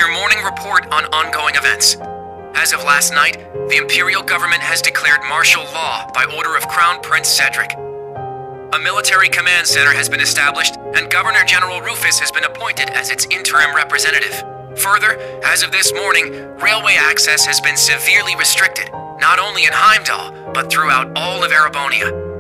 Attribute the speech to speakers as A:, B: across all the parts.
A: your morning report on ongoing events. As of last night, the Imperial government has declared martial law by order of Crown Prince Cedric. A military command center has been established, and Governor General Rufus has been appointed as its interim representative. Further, as of this morning, railway access has been severely restricted, not only in Heimdall, but throughout all of Erebonia.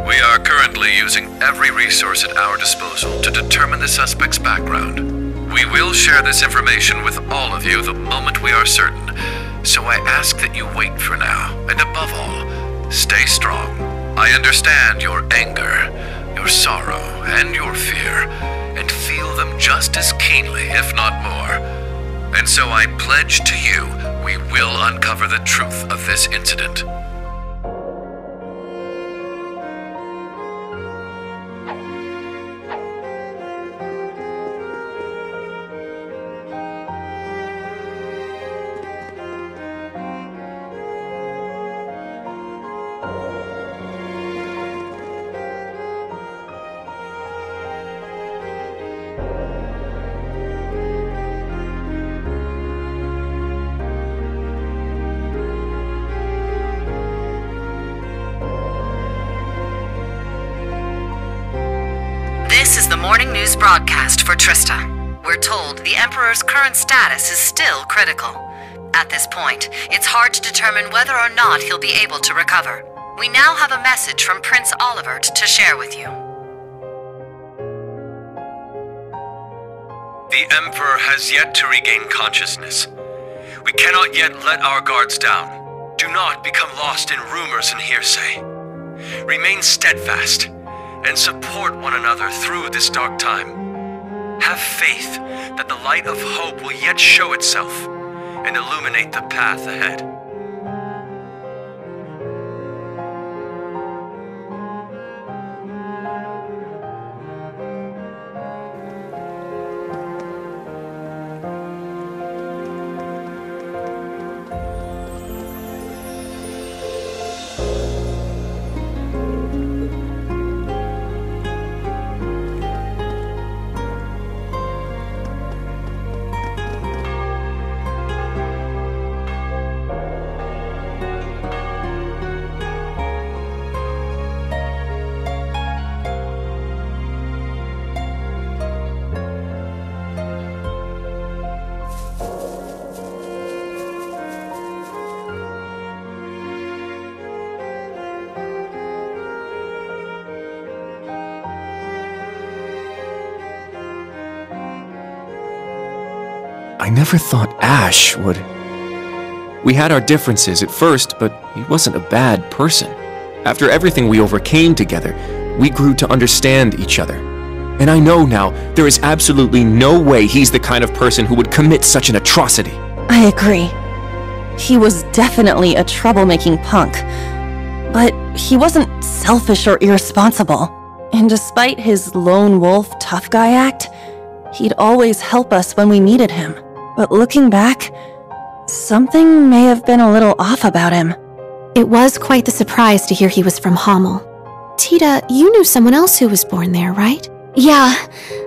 B: We are currently using every resource at our disposal to determine the suspect's background. We will share this information with all of you the moment we are certain, so I ask that you wait for now, and above all, stay strong. I understand your anger, your sorrow, and your fear, and feel them just as keenly, if not more. And so I pledge to you, we will uncover the truth of this incident.
C: This is the morning news broadcast for Trista. We're told the Emperor's current status is still critical. At this point, it's hard to determine whether or not he'll be able to recover. We now have a message from Prince Olivert to share with you.
D: The Emperor has yet to regain consciousness. We cannot yet let our guards down. Do not become lost in rumors and hearsay. Remain steadfast and support one another through this dark time. Have faith that the light of hope will yet show itself and illuminate the path ahead.
E: I never thought Ash would... We had our differences at first, but he wasn't a bad person. After everything we overcame together, we grew to understand each other. And I know now there is absolutely no way he's the kind of person who would commit such an atrocity.
F: I agree. He was definitely a troublemaking punk. But he wasn't selfish or irresponsible. And despite his lone wolf tough guy act, he'd always help us when we needed him. But looking back, something may have been a little off about him.
G: It was quite the surprise to hear he was from Hamel. Tita, you knew someone else who was born there, right?
H: Yeah,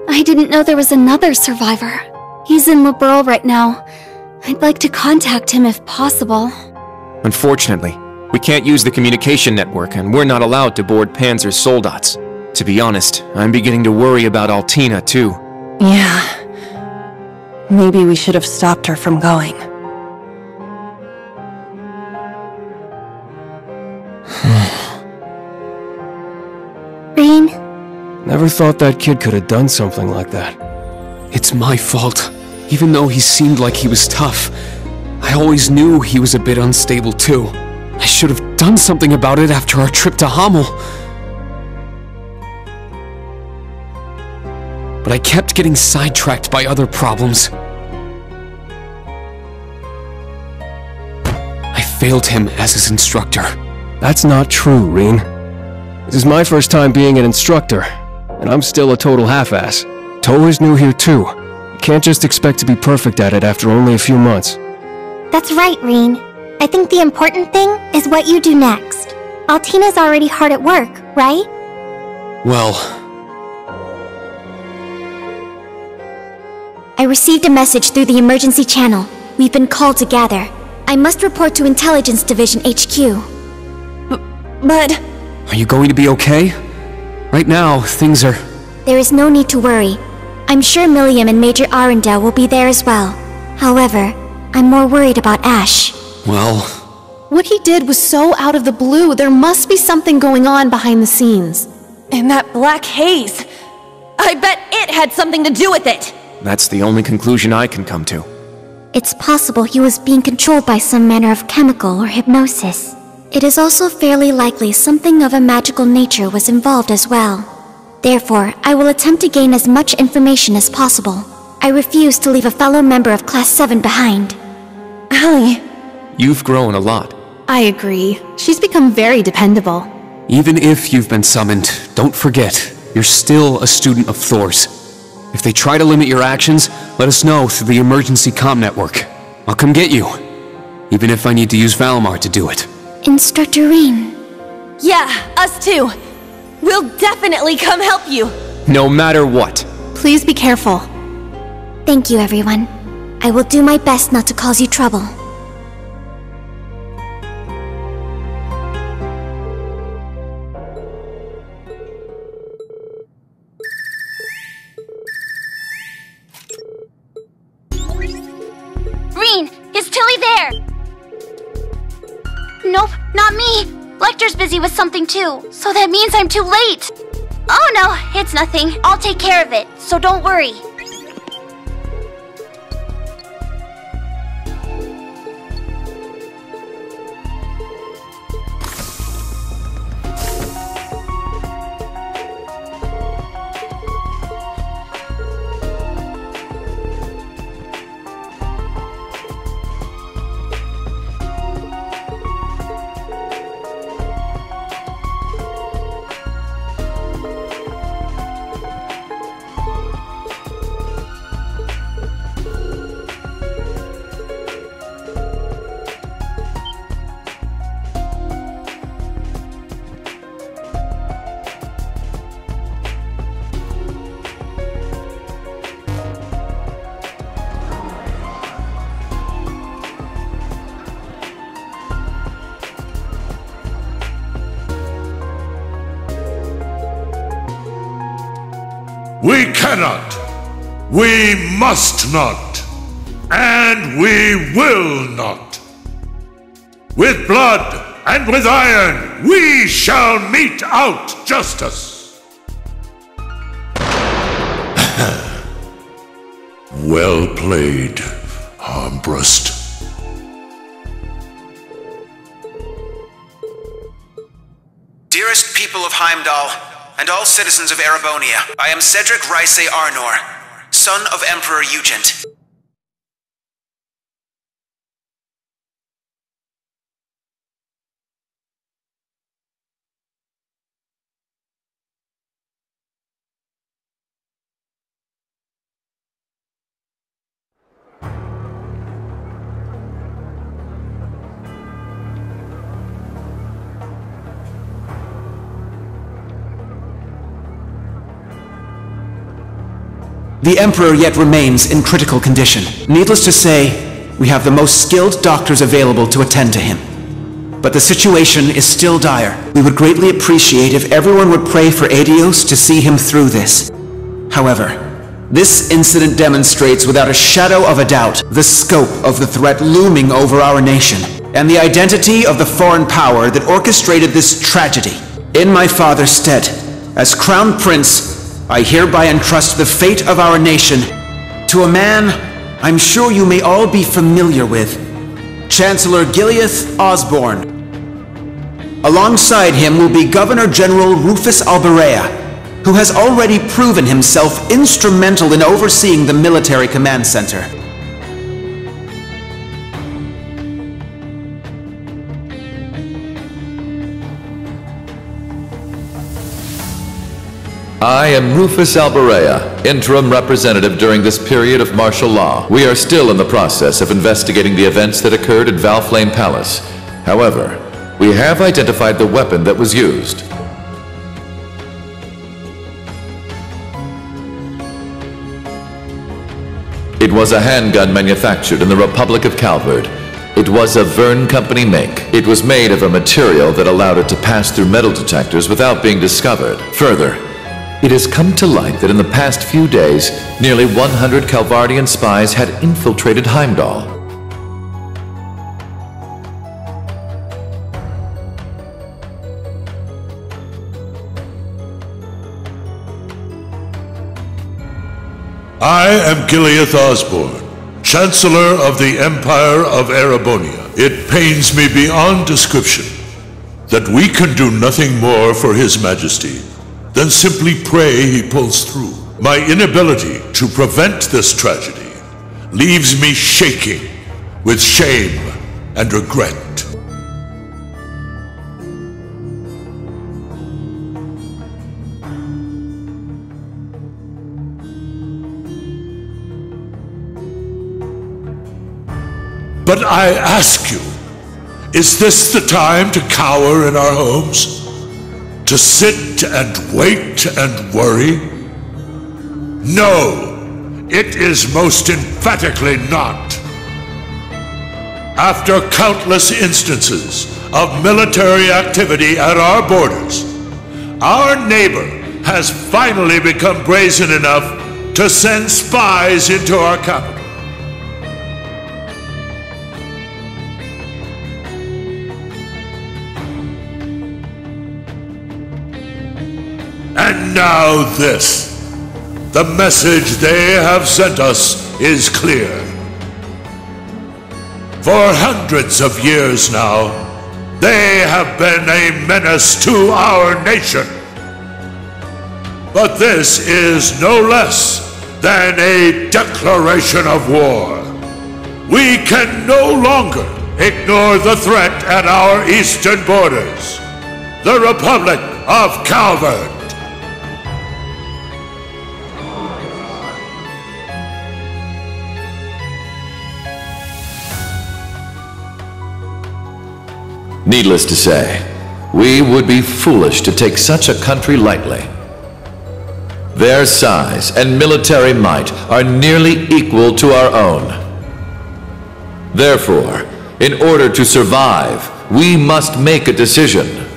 H: I didn't know there was another survivor. He's in Liberl right now. I'd like to contact him if possible.
E: Unfortunately, we can't use the communication network, and we're not allowed to board Panzer's soldats. To be honest, I'm beginning to worry about Altina, too.
F: Yeah. Maybe we should have stopped her from going.
H: Rean?
I: Never thought that kid could have done something like that. It's my fault. Even though he seemed like he was tough, I always knew he was a bit unstable too. I should have done something about it after our trip to Hamel. But I kept getting sidetracked by other problems. I failed him as his instructor. That's not true, Rean. This is my first time being an instructor, and I'm still a total half-ass. Towa's new here too. You can't just expect to be perfect at it after only a few months.
J: That's right, Rean. I think the important thing is what you do next. Altina's already hard at work, right?
I: Well...
H: I received a message through the emergency channel. We've been called to gather. I must report to Intelligence Division HQ.
F: But...
I: Are you going to be okay? Right now, things are...
H: There is no need to worry. I'm sure Milliam and Major Arundel will be there as well. However, I'm more worried about Ash.
I: Well...
G: What he did was so out of the blue. There must be something going on behind the scenes.
F: And that black haze... I bet it had something to do with it!
E: That's the only conclusion I can come to.
H: It's possible he was being controlled by some manner of chemical or hypnosis. It is also fairly likely something of a magical nature was involved as well. Therefore, I will attempt to gain as much information as possible. I refuse to leave a fellow member of Class VII behind.
F: Allie...
E: You've grown a lot.
G: I agree. She's become very dependable.
I: Even if you've been summoned, don't forget, you're still a student of Thor's. If they try to limit your actions, let us know through the emergency comm network. I'll come get you, even if I need to use Valimar to do it.
H: Instructor Rean.
F: Yeah, us too. We'll definitely come help you.
E: No matter what.
G: Please be careful.
H: Thank you, everyone. I will do my best not to cause you trouble.
J: Rean, is Tilly there? Nope, not me. Lecter's busy with something too, so that means I'm too late. Oh no, it's nothing. I'll take care of it, so don't worry.
K: We cannot, we must not, and we will not. With blood and with iron, we shall mete out justice. Well played, Armbrust.
L: Dearest people of Heimdall, and all citizens of Erebonia, I am Cedric Ryse Arnor, son of Emperor Ugent.
A: The Emperor yet remains in critical condition. Needless to say, we have the most skilled doctors available to attend to him. But the situation is still dire. We would greatly appreciate if everyone would pray for Adios to see him through this. However, this incident demonstrates without a shadow of a doubt the scope of the threat looming over our nation, and the identity of the foreign power that orchestrated this tragedy. In my father's stead, as Crown Prince, I hereby entrust the fate of our nation to a man I'm sure you may all be familiar with, Chancellor Gileath Osborne. Alongside him will be Governor General Rufus Alberea, who has already proven himself instrumental in overseeing the military command center.
B: I am Rufus Alberea, interim representative during this period of martial law. We are still in the process of investigating the events that occurred at Valflame Palace. However, we have identified the weapon that was used. It was a handgun manufactured in the Republic of Calvard. It was a Verne Company make. It was made of a material that allowed it to pass through metal detectors without being discovered. Further, it has come to light that in the past few days, nearly 100 Calvardian spies had infiltrated Heimdall.
K: I am Gileath Osborne, Chancellor of the Empire of Erebonia. It pains me beyond description that we can do nothing more for His Majesty than simply pray he pulls through. My inability to prevent this tragedy leaves me shaking with shame and regret. But I ask you, is this the time to cower in our homes? To sit and wait and worry? No, it is most emphatically not. After countless instances of military activity at our borders, our neighbor has finally become brazen enough to send spies into our capital. And now this. The message they have sent us is clear. For hundreds of years now, they have been a menace to our nation. But this is no less than a declaration of war. We can no longer ignore the threat at our eastern borders. The Republic of Calvard.
B: Needless to say, we would be foolish to take such a country lightly. Their size and military might are nearly equal to our own. Therefore, in order to survive, we must make a decision.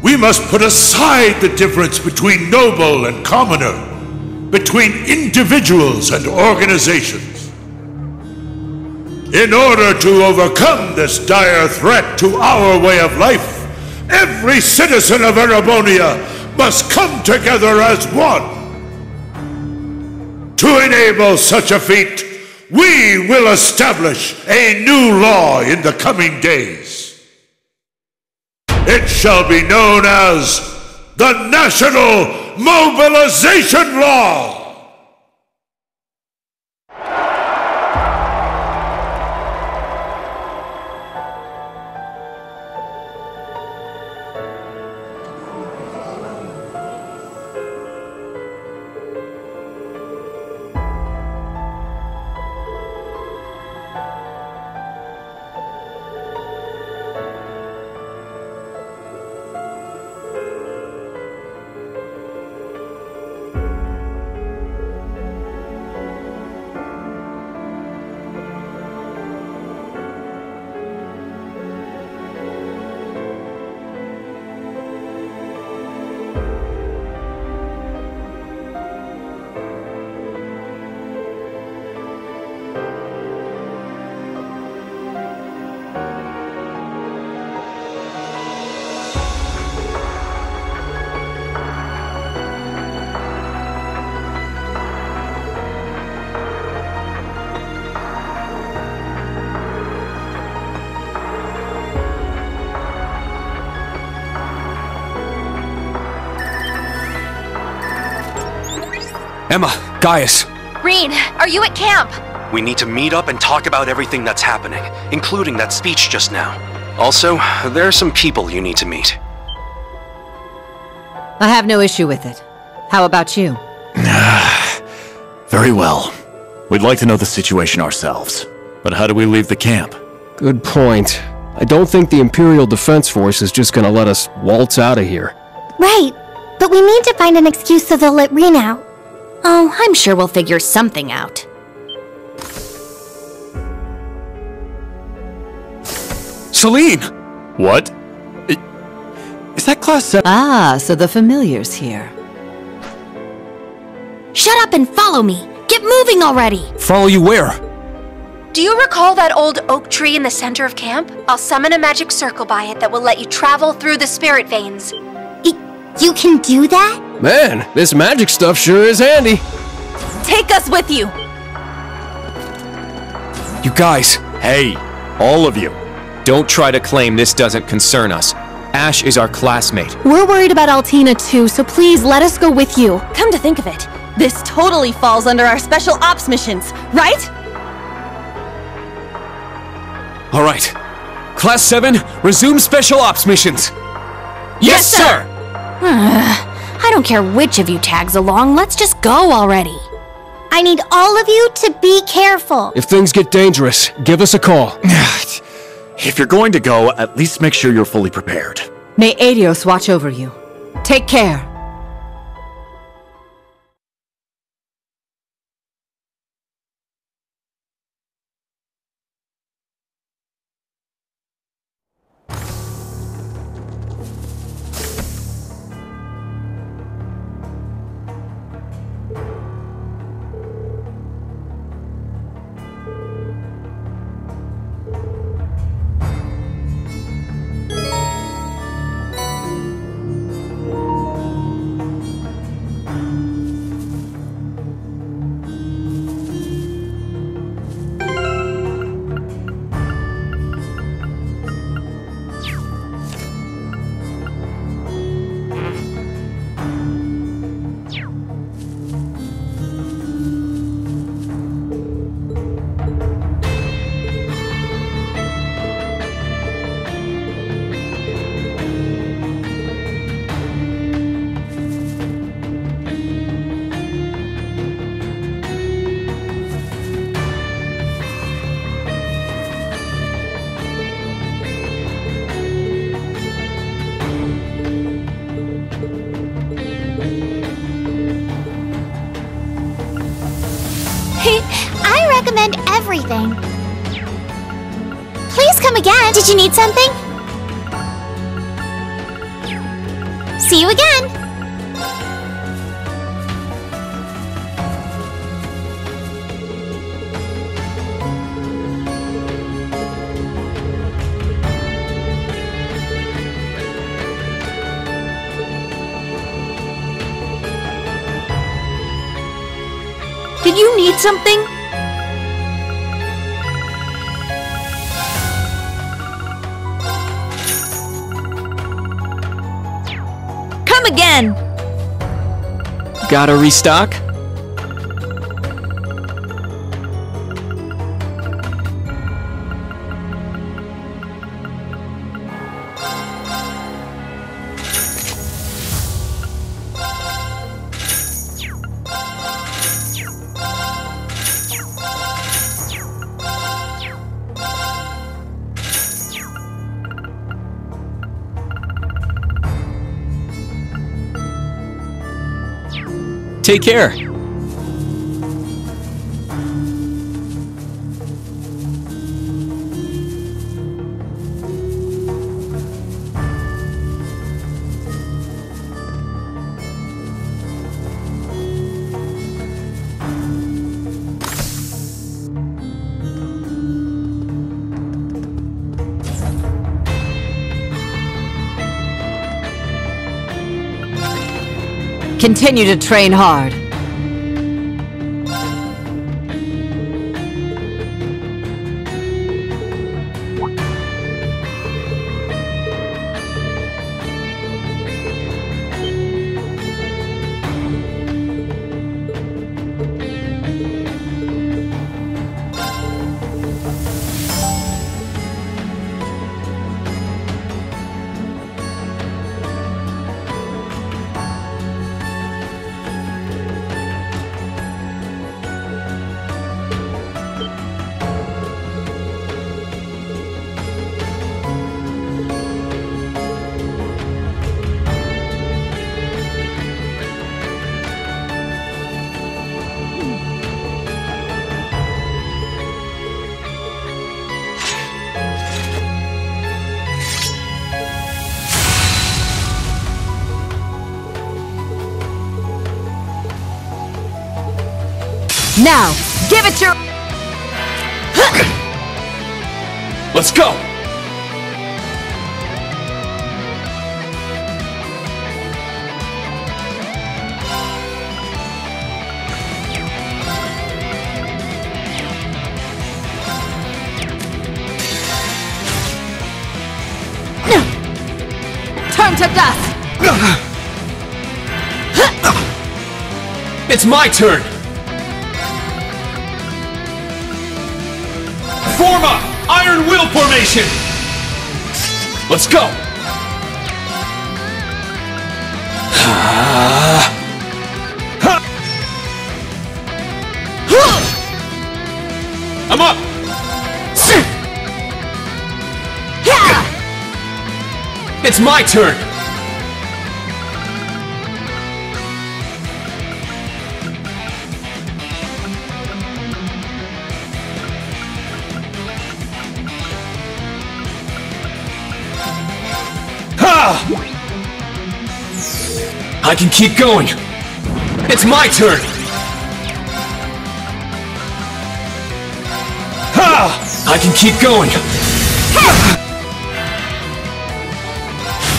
K: We must put aside the difference between noble and commoner, between individuals and organizations. In order to overcome this dire threat to our way of life, every citizen of Erebonia must come together as one. To enable such a feat, we will establish a new law in the coming days. It shall be known as the National Mobilization Law!
I: Emma, Gaius.
J: Rean, are you at camp?
D: We need to meet up and talk about everything that's happening, including that speech just now. Also, there are some people you need to meet.
M: I have no issue with it. How about you?
N: Very well. We'd like to know the situation ourselves. But how do we leave the camp?
I: Good point. I don't think the Imperial Defense Force is just gonna let us waltz out of here.
H: Right, but we need to find an excuse so they'll let Rean out.
O: Oh, I'm sure we'll figure something out.
I: Celine!
N: What? Is that Class VII?
M: Ah, so the familiar's here.
O: Shut up and follow me! Get moving already!
I: Follow you where?
J: Do you recall that old oak tree in the center of camp? I'll summon a magic circle by it that will let you travel through the spirit veins.
H: You can do that?
I: Man, this magic stuff sure is handy.
F: Take us with you!
I: You guys.
N: Hey, all of you.
E: Don't try to claim this doesn't concern us. Ash is our classmate.
G: We're worried about Altina too, so please let us go with you.
F: Come to think of it, this totally falls under our special ops missions, right?
I: All right. Class 7, resume special ops missions. Yes, sir!
O: I don't care which of you tags along, let's just go already.
H: I need all of you to be careful.
I: If things get dangerous, give us a call.
N: If you're going to go, at least make sure you're fully prepared.
M: May Adios watch over you. Take care.
H: I recommend everything. Please come again. Did you need something? See you again.
O: Did you need something?
M: Come again!
E: Gotta restock? Take care.
M: Continue to train hard. Now, give it your...
I: Let's go!
M: Turn to dust!
I: It's my turn! Form up! Iron Will formation! Let's go! I'm up! It's my turn! I can keep going! It's my turn! I can keep going!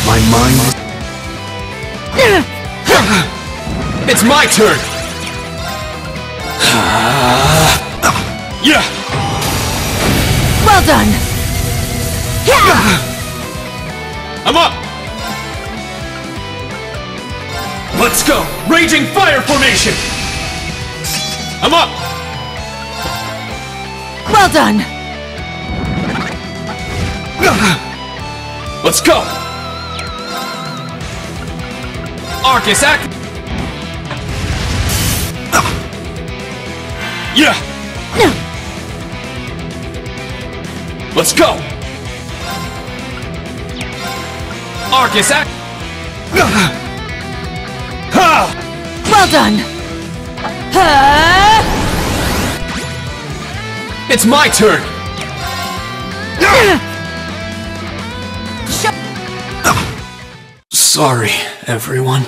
I: My mind... It's my turn! Yeah!
M: Well done!
I: I'm up! Let's go! Raging Fire formation! I'm up!
M: Well done!
I: Let's go! Arcus act... Yeah! Let's go! Arcus act...
M: Well done!
I: It's my turn! Sorry, everyone.